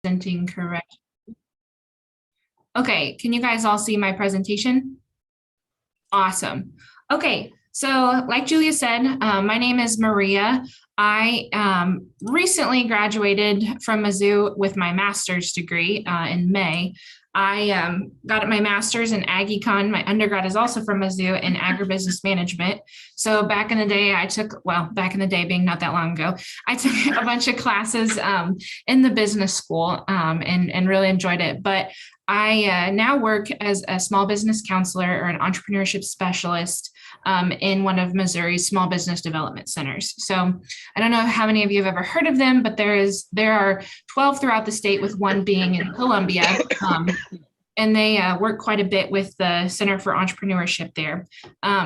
Presenting correct. Okay, can you guys all see my presentation? Awesome. Okay, so like Julia said, my name is Maria. I recently graduated from Mizzou with my master's degree in May. I got my master's in Ag Econ. My undergrad is also from Mizzou in agribusiness management. So back in the day, back in the day being not that long ago, I took a bunch of classes in the business school and really enjoyed it. But I now work as a small business counselor or an entrepreneurship specialist in one of Missouri's small business development centers. So I don't know how many of you have ever heard of them, but there are 12 throughout the state, with one being in Columbia. And they work quite a bit with the Center for Entrepreneurship there.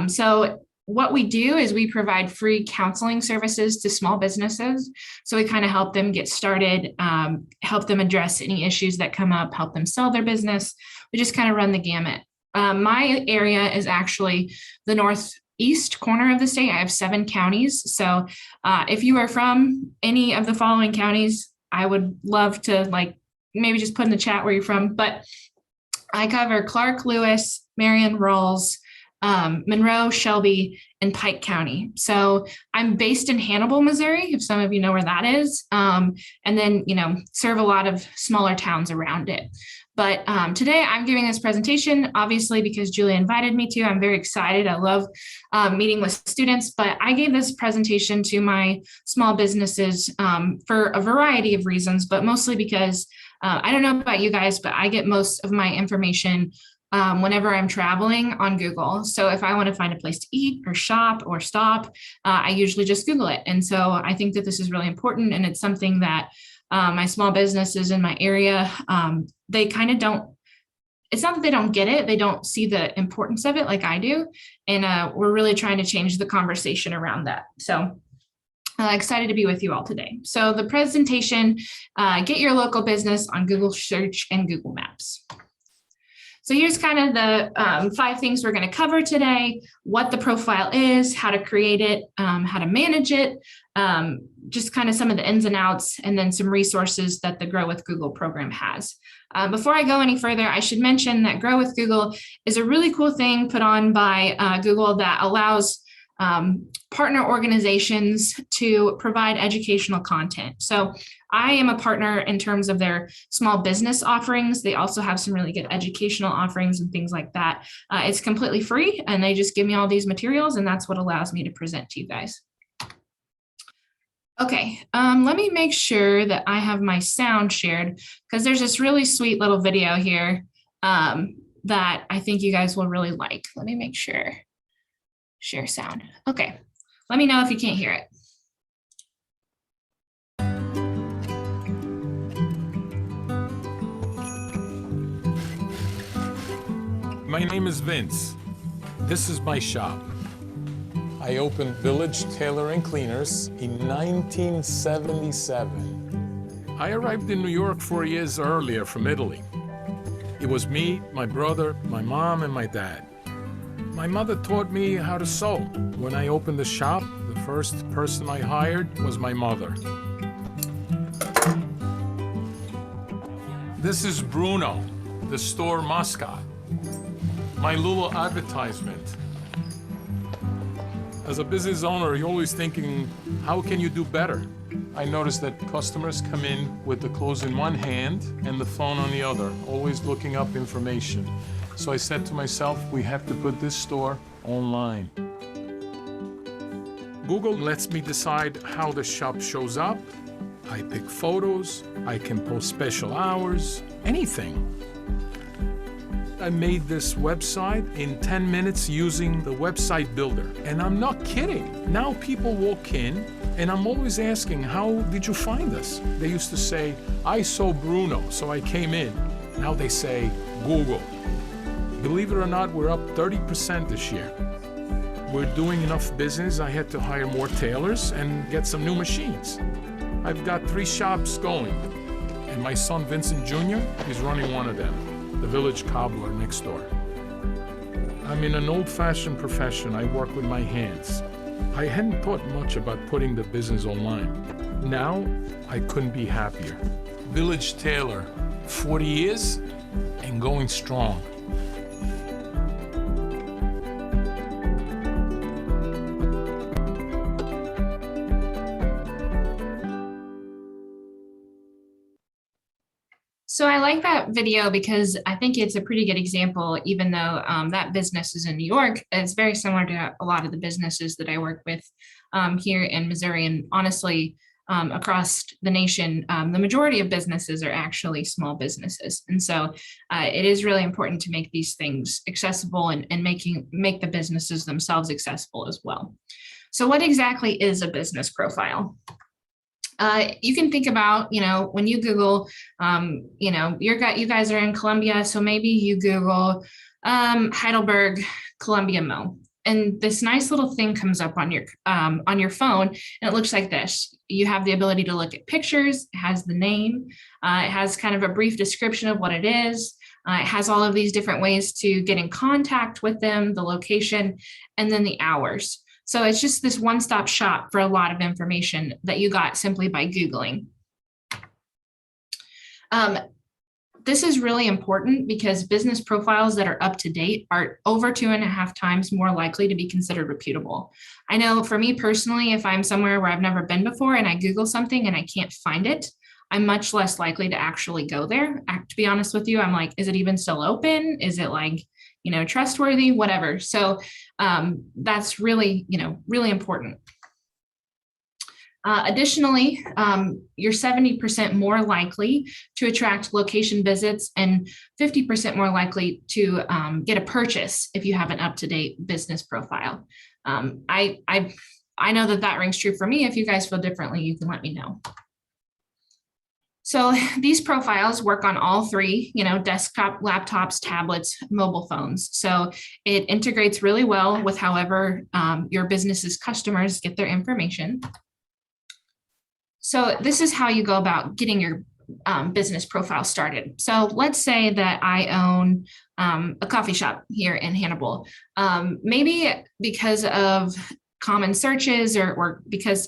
So what we do is we provide free counseling services to small businesses. So we kind of help them get started, help them address any issues that come up, help them sell their business. We just kind of run the gamut. My area is actually the northeast corner of the state. I have 7 counties. So if you are from any of the following counties, I would love to maybe just put in the chat where you're from. But I cover Clark, Lewis, Marion, Rawls, Monroe, Shelby, and Pike County. So I'm based in Hannibal, Missouri, if some of you know where that is, and then, serve a lot of smaller towns around it. But today I'm giving this presentation, obviously, because Julia invited me to. I'm very excited. I love meeting with students, but I gave this presentation to my small businesses for a variety of reasons, but mostly because I don't know about you guys, but I get most of my information whenever I'm traveling on Google. So if I want to find a place to eat or shop or stop, I usually just Google it. And so I think that this is really important. And it's something that my small businesses in my area, they kind of don't, it's not that they don't get it, they don't see the importance of it like I do. And we're really trying to change the conversation around that. So excited to be with you all today. So the presentation, get your local business on Google search and Google Maps. So here's kind of the 5 things we're going to cover today: what the profile is, how to create it, how to manage it, just kind of some of the ins and outs, and then some resources that the Grow with Google program has. Before I go any further, I should mention that Grow with Google is a really cool thing put on by Google that allows partner organizations to provide educational content. So I am a partner in terms of their small business offerings. They also have some really good educational offerings and things like that. It's completely free, and they just give me all these materials, and that's what allows me to present to you guys. Okay, let me make sure that I have my sound shared, because there's this really sweet little video here that I think you guys will really like. Let me make sure. Share sound. Okay, let me know if you can't hear it. My name is Vince. This is my shop. I opened Village Tailor & Cleaners in 1977. I arrived in New York 4 years earlier from Italy. It was me, my brother, my mom, and my dad. My mother taught me how to sew. When I opened the shop, the first person I hired was my mother. This is Bruno, the store mascot. My little advertisement. As a business owner, you're always thinking, how can you do better? I noticed that customers come in with the clothes in one hand and the phone on the other, always looking up information. So I said to myself, we have to put this store online. Google lets me decide how the shop shows up. I pick photos, I can post special hours, anything. I made this website in 10 minutes using the website builder. And I'm not kidding. Now people walk in and I'm always asking, how did you find us? They used to say, I saw Bruno, so I came in. Now they say, Google. Believe it or not, we're up 30% this year. We're doing enough business, I had to hire more tailors and get some new machines. I've got 3 shops going, and my son Vincent Jr. is running one of them, the Village Cobbler next door. I'm in an old-fashioned profession. I work with my hands. I hadn't thought much about putting the business online. Now, I couldn't be happier. Village Tailor, 40 years and going strong. So I like that video because I think it's a pretty good example, even though that business is in New York, it's very similar to a lot of the businesses that I work with here in Missouri. And honestly, across the nation, the majority of businesses are actually small businesses. And so it is really important to make these things accessible and make the businesses themselves accessible as well. So what exactly is a business profile? You can think about, when you Google, you guys are in Columbia, so maybe you Google Heidelberg, Columbia Mo, and this nice little thing comes up on your phone, and it looks like this. You have the ability to look at pictures. It has the name. It has kind of a brief description of what it is. It has all of these different ways to get in contact with them, the location, and then the hours. So it's just this one-stop shop for a lot of information that you got simply by Googling. This is really important because business profiles that are up to date are over 2.5 times more likely to be considered reputable. I know for me personally, if I'm somewhere where I've never been before and I Google something and I can't find it, I'm much less likely to actually go there. To be honest with you, I'm like, is it even still open? Is it like, trustworthy, whatever. So that's really, really important. Additionally, you're 70% more likely to attract location visits and 50% more likely to get a purchase if you have an up-to-date business profile. I know that rings true for me. If you guys feel differently, you can let me know. So these profiles work on all three, desktop, laptops, tablets, mobile phones. So it integrates really well with however your business's customers get their information. So this is how you go about getting your business profile started. So let's say that I own a coffee shop here in Hannibal. Maybe because of common searches or because,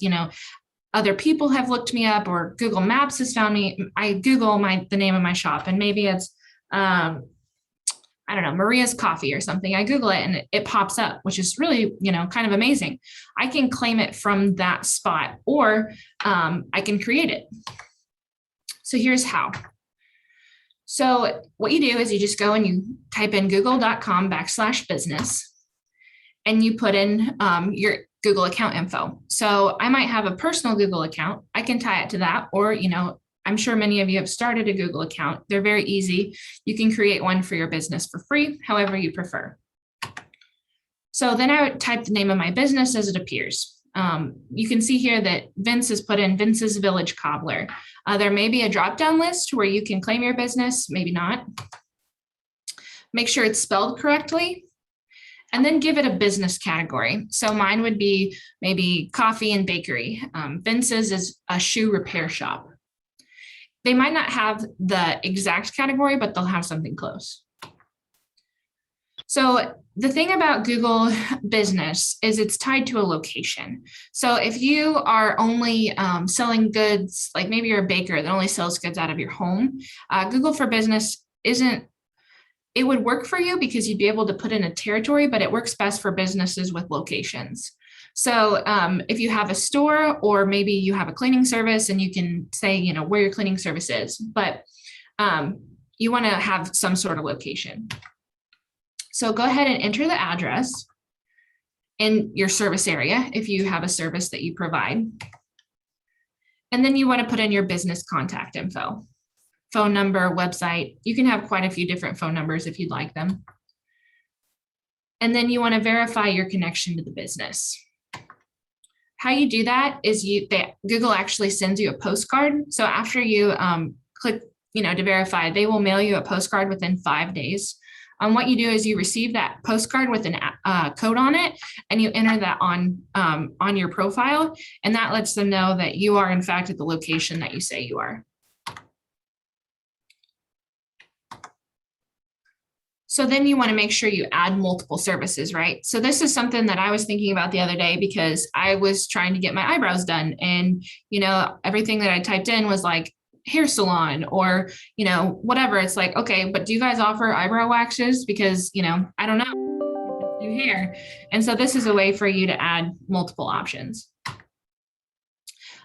other people have looked me up or Google Maps has found me. I Google the name of my shop and maybe it's, I don't know, Maria's Coffee or something. I Google it and it pops up, which is really, kind of amazing. I can claim it from that spot or I can create it. So here's how. So what you do is you just go and you type in google.com/business and you put in your Google account info. So I might have a personal Google account. I can tie it to that, or, I'm sure many of you have started a Google account. They're very easy. You can create one for your business for free, however you prefer. So then I would type the name of my business as it appears. You can see here that Vince has put in Vince's Village Cobbler. There may be a drop-down list where you can claim your business, maybe not. Make sure it's spelled correctly. And then give it a business category. So mine would be maybe coffee and bakery. Vince's is a shoe repair shop. They might not have the exact category, but they'll have something close. So the thing about Google Business is it's tied to a location. So if you are only selling goods, like maybe you're a baker that only sells goods out of your home, Google for Business it would work for you because you'd be able to put in a territory, but it works best for businesses with locations. So if you have a store or maybe you have a cleaning service and you can say, where your cleaning service is, but you want to have some sort of location. So go ahead and enter the address in your service area if you have a service that you provide. And then you want to put in your business contact info. Phone number, website. You can have quite a few different phone numbers if you'd like them. And then you want to verify your connection to the business. How you do that is Google actually sends you a postcard. So after you click, to verify, they will mail you a postcard within 5 days. What you do is you receive that postcard with a code on it, and you enter that on your profile, and that lets them know that you are in fact at the location that you say you are. So then you want to make sure you add multiple services, right? So this is something that I was thinking about the other day because I was trying to get my eyebrows done, and everything that I typed in was like, hair salon or, whatever. It's like, okay, but do you guys offer eyebrow waxes? Because, I don't know, do hair. And so this is a way for you to add multiple options.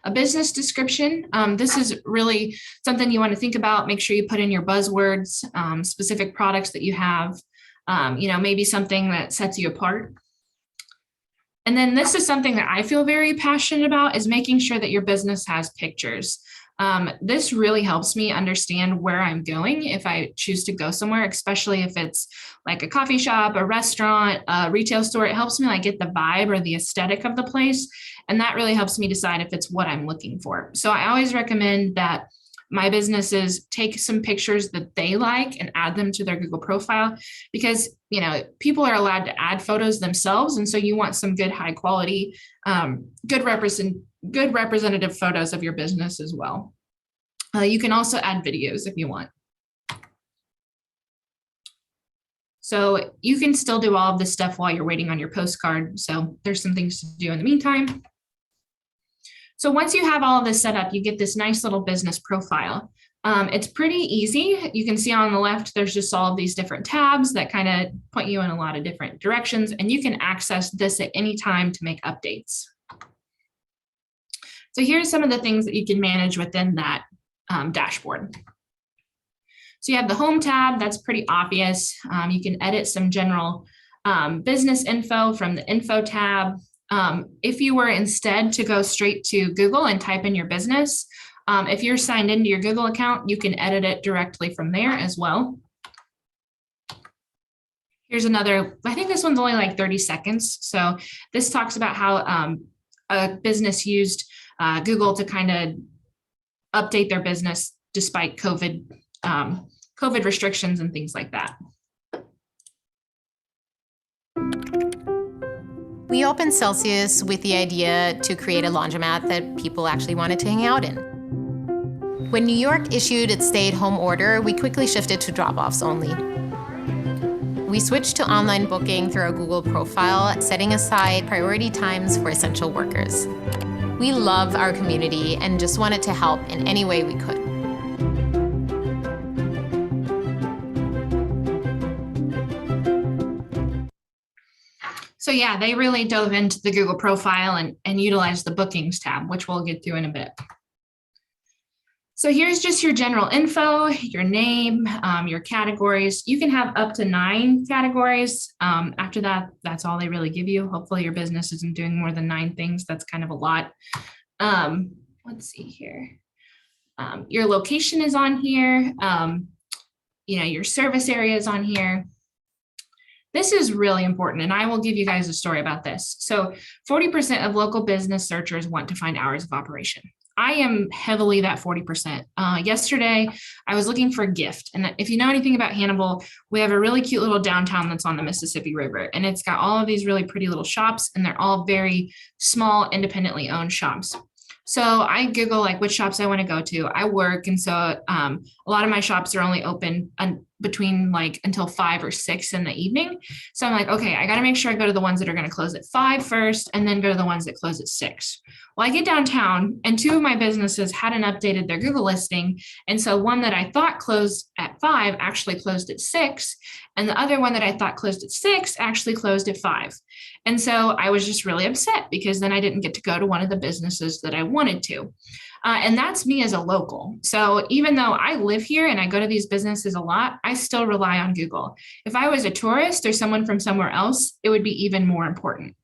A business description. This is really something you want to think about. Make sure you put in your buzzwords, specific products that you have, maybe something that sets you apart. And then this is something that I feel very passionate about, is making sure that your business has pictures. This really helps me understand where I'm going if I choose to go somewhere, especially if it's like a coffee shop, a restaurant, a retail store. It helps me like get the vibe or the aesthetic of the place. And that really helps me decide if it's what I'm looking for. So I always recommend that my businesses take some pictures that they like and add them to their Google profile, because, people are allowed to add photos themselves. And so you want some good, high quality, good representative photos of your business as well. You can also add videos if you want. So you can still do all of this stuff while you're waiting on your postcard. So there's some things to do in the meantime. So once you have all of this set up, you get this nice little business profile. It's pretty easy. You can see on the left, there's just all of these different tabs that kind of point you in a lot of different directions, and you can access this at any time to make updates. So here's some of the things that you can manage within that dashboard. So you have the home tab. That's pretty obvious. You can edit some general business info from the info tab. If you were instead to go straight to Google and type in your business, if you're signed into your Google account, you can edit it directly from there as well. Here's another, I think this one's only like 30 seconds. So this talks about how a business used Google to kind of update their business despite COVID restrictions and things like that. We opened Celsius with the idea to create a laundromat that people actually wanted to hang out in. When New York issued its stay-at-home order, we quickly shifted to drop-offs only. We switched to online booking through our Google profile, setting aside priority times for essential workers. We love our community and just wanted to help in any way we could. So yeah, they really dove into the Google profile and utilized the bookings tab, which we'll get to in a bit. So here's just your general info, your name, your categories. You can have up to 9 categories. After that, that's all they really give you. Hopefully your business isn't doing more than 9 things. That's kind of a lot. Let's see here. Your location is on here. Your service area is on here. This is really important, and I will give you guys a story about this. So 40% of local business searchers want to find hours of operation. I am heavily that 40%. Yesterday, I was looking for a gift. And if you know anything about Hannibal, we have a really cute little downtown that's on the Mississippi River. And it's got all of these really pretty little shops, and they're all very small, independently owned shops. So I Google like which shops I want to go to. I work. And so a lot of my shops are only open between like until 5 or 6 in the evening. So I'm like, okay, I got to make sure I go to the ones that are going to close at 5 first, and then go to the ones that close at 6. Well, I get downtown, and 2 of my businesses hadn't updated their Google listing. And so one that I thought closed at 5 actually closed at 6. And the other one that I thought closed at 6 actually closed at 5. And so I was just really upset because then I didn't get to go to one of the businesses that I wanted to. And that's me as a local. So even though I live here and I go to these businesses a lot, I still rely on Google. If I was a tourist or someone from somewhere else, it would be even more important.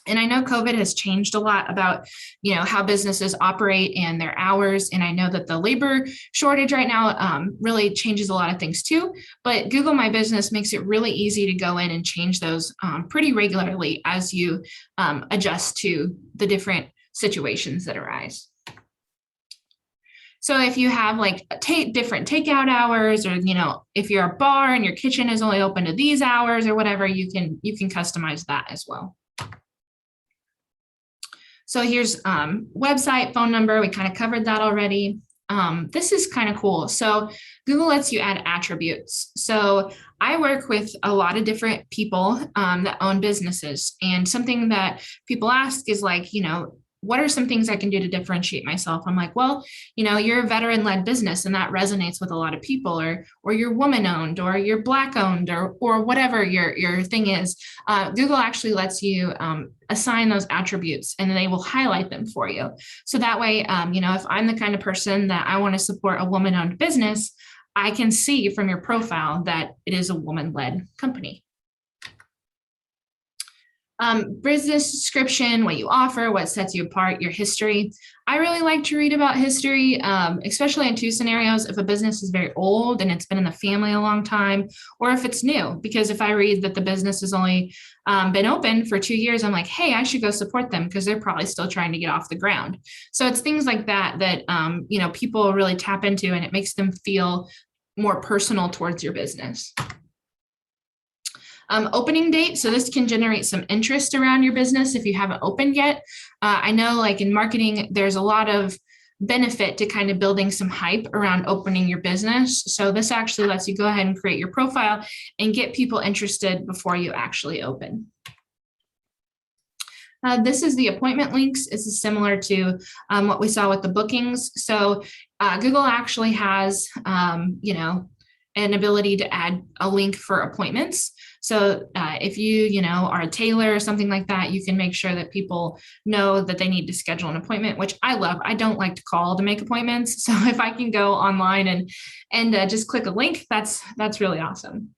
And I know COVID has changed a lot about, how businesses operate and their hours. And I know that the labor shortage right now really changes a lot of things too. But Google My Business makes it really easy to go in and change those pretty regularly as you adjust to the different situations that arise. So if you have like different takeout hours, or, if you're a bar and your kitchen is only open to these hours or whatever, you can customize that as well. So here's website, phone number. We kind of covered that already. This is kind of cool. So Google lets you add attributes. So I work with a lot of different people that own businesses. And something that people ask is like, what are some things I can do to differentiate myself? I'm like, well, you're a veteran-led business, and that resonates with a lot of people, or you're woman-owned, or you're Black-owned, or whatever your thing is. Google actually lets you assign those attributes, and they will highlight them for you. So that way, if I'm the kind of person that I want to support a woman-owned business, I can see from your profile that it is a woman-led company. Business description, what you offer, what sets you apart, your history. I really like to read about history, especially in two scenarios: if a business is very old and it's been in the family a long time, or if it's new. Because if I read that the business has only been open for 2 years, I'm like, hey, I should go support them because they're probably still trying to get off the ground. So it's things like that people really tap into, and it makes them feel more personal towards your business. Opening date. So this can generate some interest around your business if you haven't opened yet. I know, like in marketing, there's a lot of benefit to kind of building some hype around opening your business. So this actually lets you go ahead and create your profile and get people interested before you actually open. This is the appointment links. This is similar to what we saw with the bookings. So Google actually has, an ability to add a link for appointments. So if you are a tailor or something like that, you can make sure that people know that they need to schedule an appointment, which I love. I don't like to call to make appointments. So if I can go online and just click a link, that's really awesome.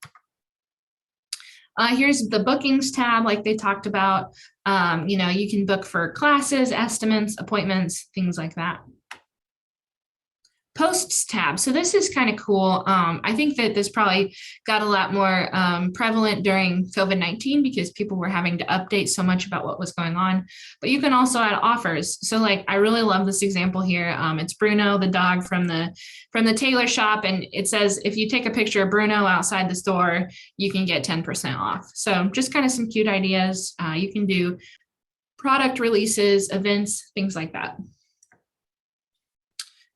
Here's the bookings tab, like they talked about. You can book for classes, estimates, appointments, things like that. Posts tab. So this is kind of cool. I think that this probably got a lot more prevalent during COVID-19 because people were having to update so much about what was going on. But you can also add offers. So like, I really love this example here. It's Bruno, the dog from the tailor shop, and it says if you take a picture of Bruno outside the store, you can get 10% off. So just kind of some cute ideas. You can do product releases, events, things like that.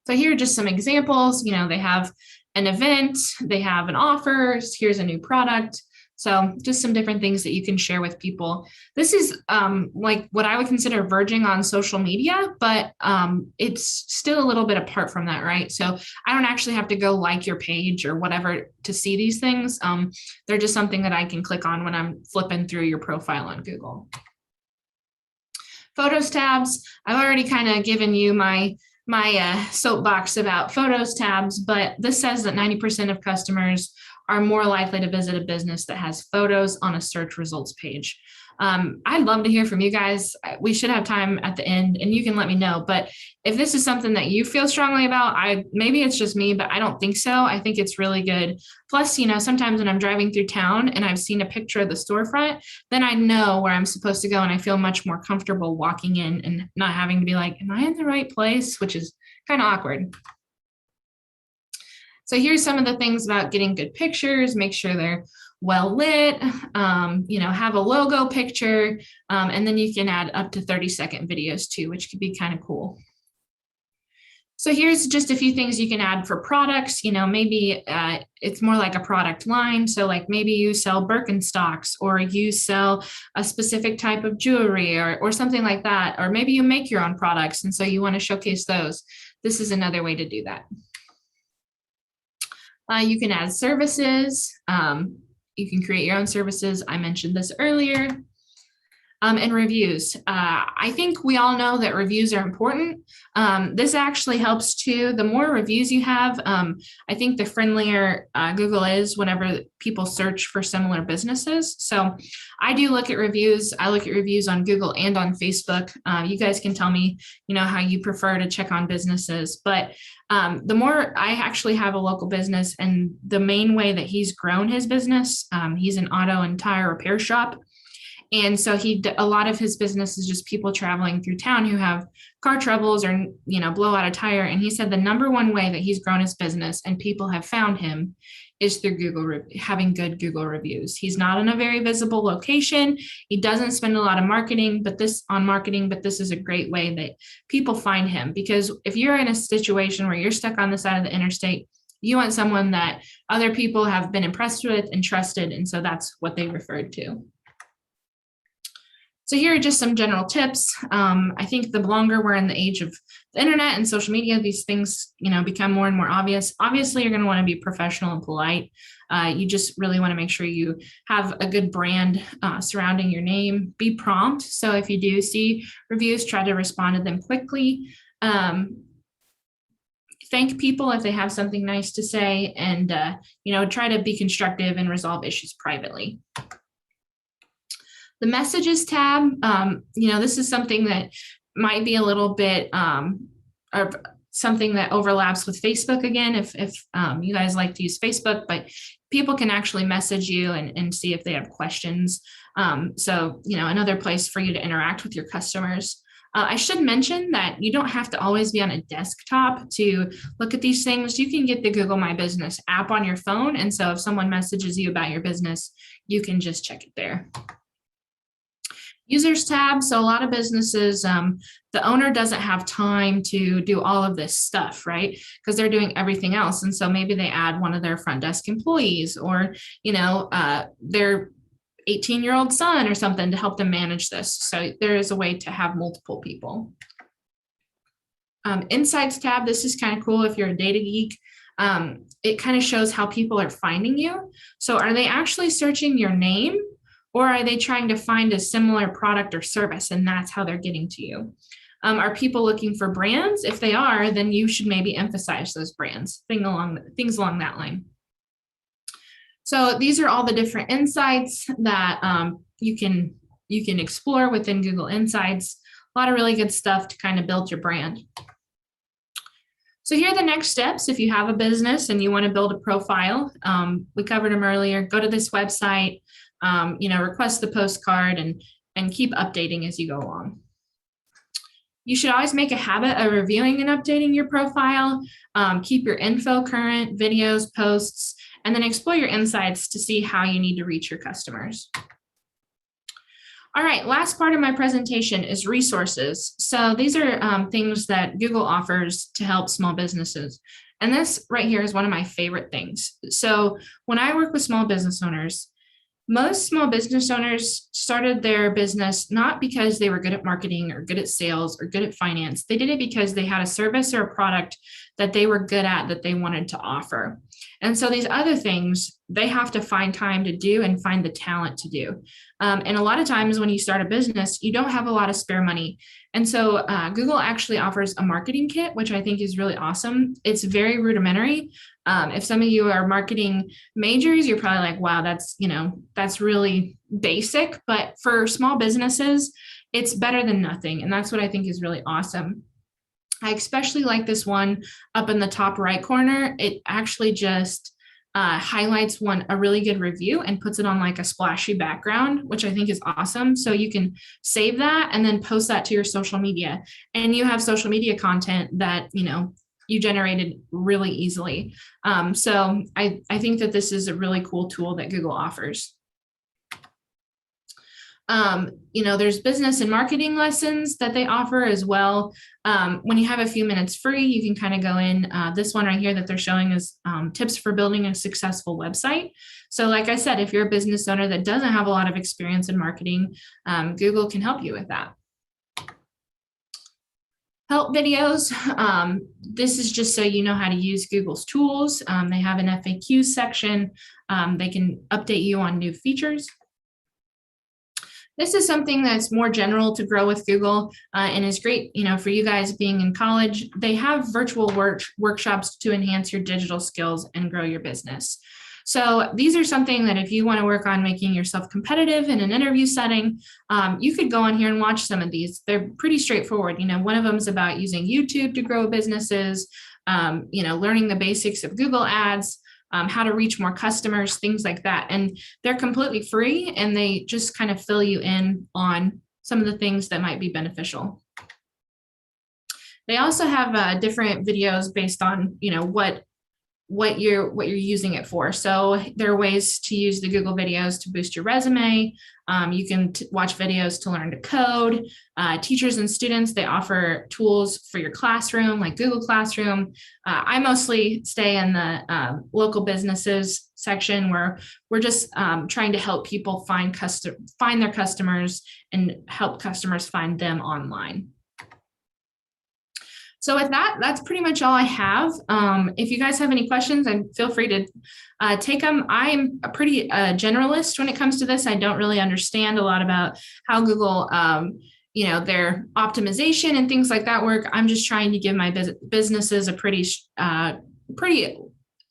So here are just some examples. They have an event, they have an offer, here's a new product. So just some different things that you can share with people. This is like what I would consider verging on social media, but it's still a little bit apart from that, right? So I don't actually have to go like your page or whatever to see these things. They're just something that I can click on when I'm flipping through your profile on Google. Photos tabs. I've already kind of given you my soapbox about photos tabs, but this says that 90% of customers are more likely to visit a business that has photos on a search results page. I'd love to hear from you guys. We should have time at the end and you can let me know, but if this is something that you feel strongly about, maybe it's just me, but I don't think so. I think it's really good. Plus, sometimes when I'm driving through town and I've seen a picture of the storefront, then I know where I'm supposed to go and I feel much more comfortable walking in and not having to be like, am I in the right place? Which is kind of awkward. So here's some of the things about getting good pictures. Make sure they're well lit, have a logo picture, and then you can add up to 30-second videos too, which could be kind of cool. So here's just a few things you can add for products. Maybe it's more like a product line. So like maybe you sell Birkenstocks, or you sell a specific type of jewelry or something like that. Or maybe you make your own products, and so you want to showcase those. This is another way to do that. You can add services. You can create your own services. I mentioned this earlier. And reviews. I think we all know that reviews are important. This actually helps too. The more reviews you have, I think the friendlier Google is whenever people search for similar businesses. So I do look at reviews. I look at reviews on Google and on Facebook. You guys can tell me, how you prefer to check on businesses. But the more I actually have a local business, and the main way that he's grown his business, he's an auto and tire repair shop. And so a lot of his business is just people traveling through town who have car troubles or, blow out a tire. And he said the number one way that he's grown his business and people have found him is through having good Google reviews. He's not in a very visible location. He doesn't spend a lot of marketing, but this is a great way that people find him. Because if you're in a situation where you're stuck on the side of the interstate, you want someone that other people have been impressed with and trusted. And so that's what they referred to. So here are just some general tips. I think the longer we're in the age of the internet and social media, these things, become more and more obvious. Obviously, you're going to want to be professional and polite. You just really want to make sure you have a good brand surrounding your name. Be prompt. So if you do see reviews, try to respond to them quickly. Thank people if they have something nice to say, and try to be constructive and resolve issues privately. The messages tab, this is something that might be a little bit of something that overlaps with Facebook again, if you guys like to use Facebook, but people can actually message you and see if they have questions. So, another place for you to interact with your customers. I should mention that you don't have to always be on a desktop to look at these things. You can get the Google My Business app on your phone. And so if someone messages you about your business, you can just check it there. Users tab. So a lot of businesses, the owner doesn't have time to do all of this stuff, right? Because they're doing everything else. And so maybe they add one of their front desk employees, or, their 18-year-old son or something to help them manage this. So there is a way to have multiple people. Insights tab. This is kind of cool if you're a data geek. It kind of shows how people are finding you. So are they actually searching your name, or are they trying to find a similar product or service, and that's how they're getting to you? Are people looking for brands? If they are, then you should maybe emphasize those brands, things along that line. So these are all the different insights that you can explore within Google Insights. A lot of really good stuff to kind of build your brand. So here are the next steps. If you have a business and you want to build a profile, we covered them earlier. Go to this website, request the postcard, and keep updating as you go along. You should always make a habit of reviewing and updating your profile. Keep your info current, videos, posts, and then explore your insights to see how you need to reach your customers. All right, last part of my presentation is resources. So these are things that Google offers to help small businesses. And this right here is one of my favorite things. So when I work with small business owners, most small business owners started their business not because they were good at marketing or good at sales or good at finance. They did it because they had a service or a product that they were good at that they wanted to offer. And so these other things, they have to find time to do and find the talent to do. And a lot of times when you start a business, you don't have a lot of spare money. And so Google actually offers a marketing kit, which I think is really awesome. It's very rudimentary. If some of you are marketing majors, you're probably like, wow, that's really basic. But for small businesses, it's better than nothing. And that's what I think is really awesome. I especially like this one up in the top right corner. It actually just highlights a really good review and puts it on like a splashy background, which I think is awesome. So you can save that and then post that to your social media. And you have social media content that, you generated really easily. So I think that this is a really cool tool that Google offers. There's business and marketing lessons that they offer as well. When you have a few minutes free, you can kind of go in. This one right here that they're showing is tips for building a successful website. So like I said, if you're a business owner that doesn't have a lot of experience in marketing, Google can help you with that. Help videos. This is just so you know how to use Google's tools. They have an FAQ section. They can update you on new features. This is something that's more general to grow with Google and is great, for you guys being in college. They have virtual workshops to enhance your digital skills and grow your business. So these are something that if you want to work on making yourself competitive in an interview setting, you could go on here and watch some of these. They're pretty straightforward. One of them is about using YouTube to grow businesses, learning the basics of Google Ads, how to reach more customers, things like that. And they're completely free, and they just kind of fill you in on some of the things that might be beneficial. They also have different videos based on, what what you're using it for. So there are ways to use the Google videos to boost your resume. You can watch videos to learn to code. Teachers and students, they offer tools for your classroom, like Google Classroom. I mostly stay in the local businesses section, where we're just trying to help people find their customers and help customers find them online. So with that, that's pretty much all I have. If you guys have any questions, and feel free to take them. I'm a pretty generalist when it comes to this. I don't really understand a lot about how Google, their optimization and things like that work. I'm just trying to give my businesses a pretty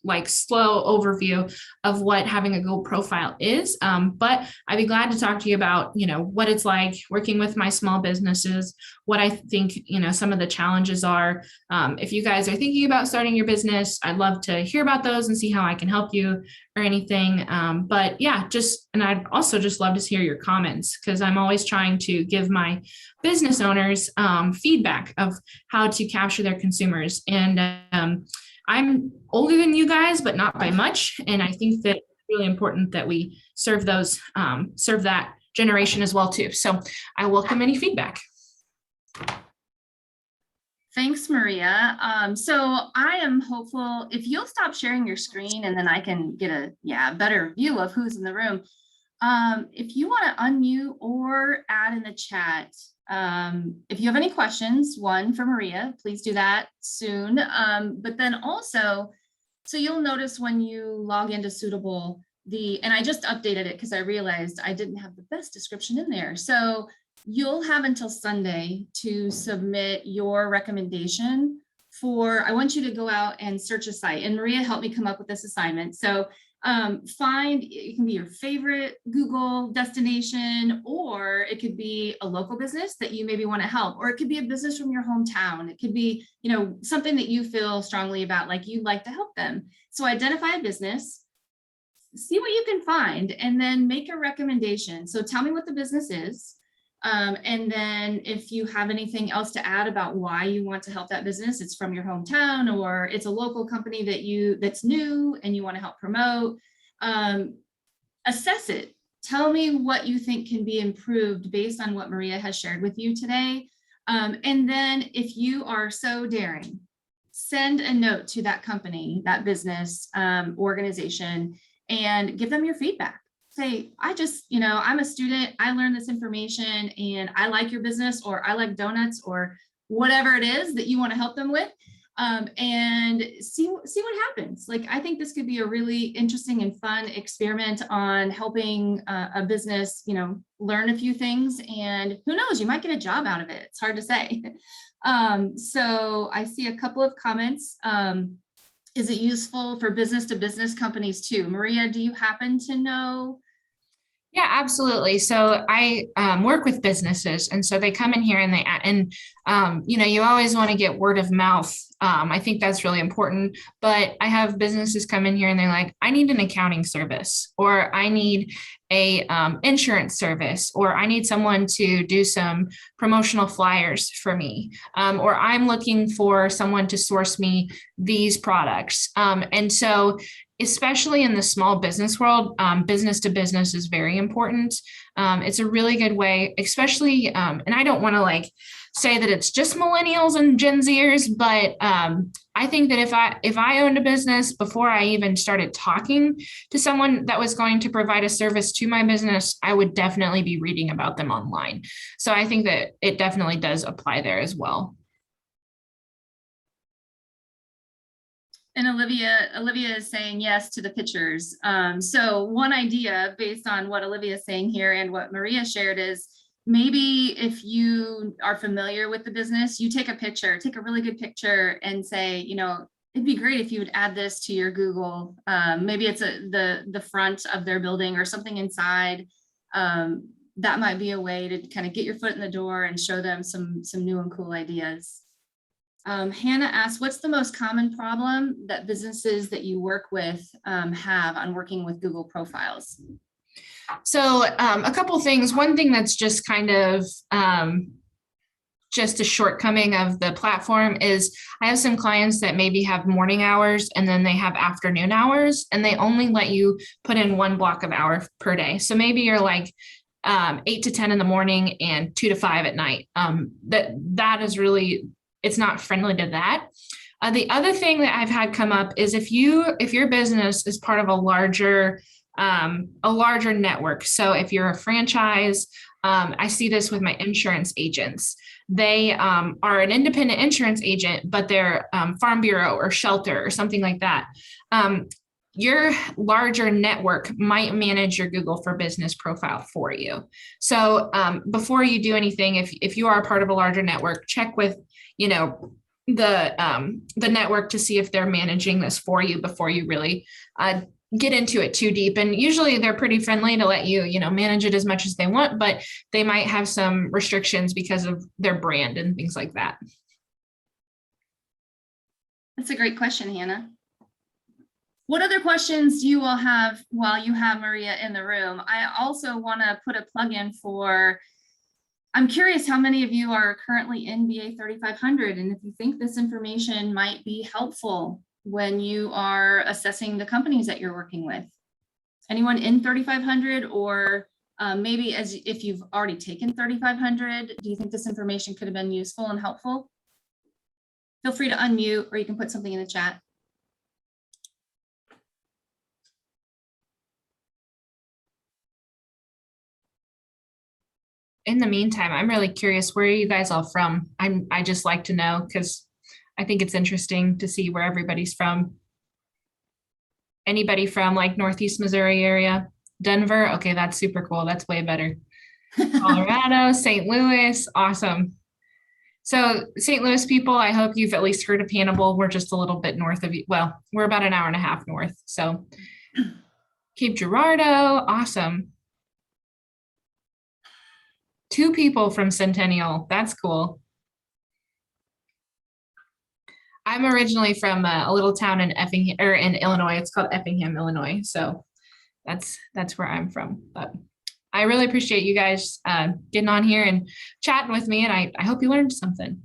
like slow overview of what having a Google profile is. But I'd be glad to talk to you about, what it's like working with my small businesses, what I think, some of the challenges are. If you guys are thinking about starting your business, I'd love to hear about those and see how I can help you or anything. But yeah, and I'd also just love to hear your comments, because I'm always trying to give my business owners feedback of how to capture their consumers. And I'm older than you guys, but not by much. And I think that it's really important that we serve that generation as well too. So I welcome any feedback. Thanks, Maria. So I am hopeful if you'll stop sharing your screen, and then I can get a better view of who's in the room. If you want to unmute or add in the chat, if you have any questions, one for Maria, please do that soon. But then also, so you'll notice when you log into Suitable, and I just updated it because I realized I didn't have the best description in there. So you'll have until Sunday to submit your recommendation I want you to go out and search a site. And Maria helped me come up with this assignment. So it can be your favorite Google destination, or it could be a local business that you maybe want to help, or it could be a business from your hometown. It could be, something that you feel strongly about, like you'd like to help them. So identify a business, see what you can find, and then make a recommendation. So tell me what the business is. And then if you have anything else to add about why you want to help that business, it's from your hometown, or it's a local company that's new and you want to help promote, assess it. Tell me what you think can be improved based on what Maria has shared with you today. And then if you are so daring, send a note to that company, that business, organization, and give them your feedback. Say, I'm a student, I learned this information and I like your business, or I like donuts, or whatever it is that you want to help them with, and see what happens. Like, I think this could be a really interesting and fun experiment on helping a business, learn a few things, and who knows, you might get a job out of it. It's hard to say. So I see a couple of comments. Is it useful for business to business companies too? Maria, do you happen to know? Yeah, absolutely. So I work with businesses, and so they come in here and you always want to get word of mouth. I think that's really important, but I have businesses come in here and they're like, I need an accounting service, or I need a insurance service, or I need someone to do some promotional flyers for me, or I'm looking for someone to source me these products. And so especially in the small business world, business to business is very important. It's a really good way, especially, and I don't want to say that it's just millennials and Gen Zers, but I think that if I owned a business before I even started talking to someone that was going to provide a service to my business, I would definitely be reading about them online. So I think that it definitely does apply there as well. And Olivia is saying yes to the pictures. So one idea based on what Olivia is saying here and what Maria shared is, maybe if you are familiar with the business, you take a really good picture and say, it'd be great if you would add this to your Google. Maybe it's the front of their building or something inside. That might be a way to kind of get your foot in the door and show them some new and cool ideas. Hannah asks, what's the most common problem that businesses that you work with have on working with Google profiles? So a couple things. One thing that's just kind of just a shortcoming of the platform is I have some clients that maybe have morning hours and then they have afternoon hours, and they only let you put in one block of hour per day. So maybe you're like 8 to 10 in the morning and 2 to 5 at night. That is really, it's not friendly to that. The other thing that I've had come up is if your business is part of a larger network. So if you're a franchise, I see this with my insurance agents. They are an independent insurance agent, but they're Farm Bureau or shelter or something like that. Your larger network might manage your Google for Business profile for you. So before you do anything, if you are part of a larger network, check with, the network to see if they're managing this for you before you really get into it too deep. And usually they're pretty friendly to let you, manage it as much as they want, but they might have some restrictions because of their brand and things like that. That's a great question, Hannah. What other questions do you all have while you have Maria in the room? I also want to put a plug in for, I'm curious how many of you are currently in BA 3500, and if you think this information might be helpful when you are assessing the companies that you're working with. Anyone in 3500, or maybe if you've already taken 3500, do you think this information could have been useful and helpful? Feel free to unmute, or you can put something in the chat. In the meantime, I'm really curious, where are you guys all from? I just like to know, because I think it's interesting to see where everybody's from. Anybody from like Northeast Missouri area? Denver? Okay, that's super cool. That's way better. Colorado, St. Louis, awesome. So St. Louis people, I hope you've at least heard of Hannibal. We're just a little bit north of you. Well, we're about an hour and a half north. So Cape Girardeau, awesome. 2 people from Centennial. That's cool. I'm originally from a little town in Effingham, or in Illinois. It's called Effingham, Illinois. So that's where I'm from. But I really appreciate you guys getting on here and chatting with me, and I hope you learned something.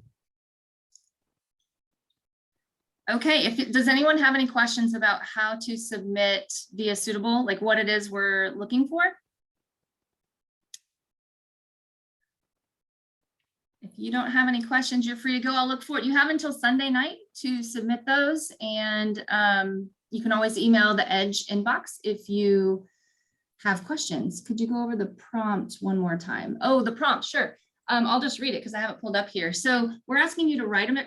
Okay, does anyone have any questions about how to submit via Suitable, like what it is we're looking for? If you don't have any questions, you're free to go. I'll look for it. You have until Sunday night to submit those, and you can always email the Edge inbox if you have questions. Could you go over the prompt one more time? Oh, the prompt, sure. I'll just read it because I have it pulled up here. So we're asking you to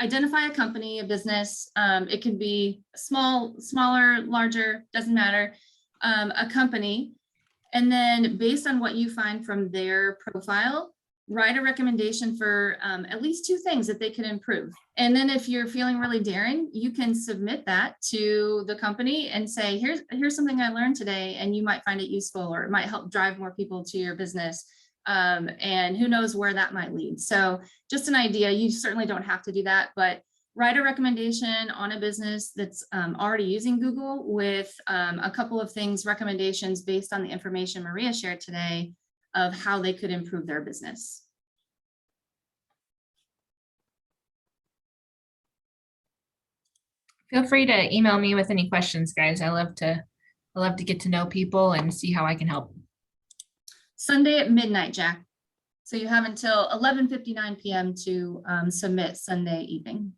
identify a company, a business. It could be small, smaller, larger, doesn't matter, a company. And then based on what you find from their profile, write a recommendation for at least 2 things that they could improve. And then if you're feeling really daring, you can submit that to the company and say, here's something I learned today, and you might find it useful, or it might help drive more people to your business. And who knows where that might lead. So just an idea. You certainly don't have to do that, but write a recommendation on a business that's already using Google with a couple of things, recommendations based on the information Maria shared today of how they could improve their business. Feel free to email me with any questions, guys. I love to get to know people and see how I can help. Sunday at midnight, Jack. So you have until 11:59 p.m. to submit Sunday evening.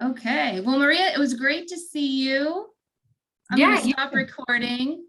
Okay, well, Maria, it was great to see you. I'm going to stop recording.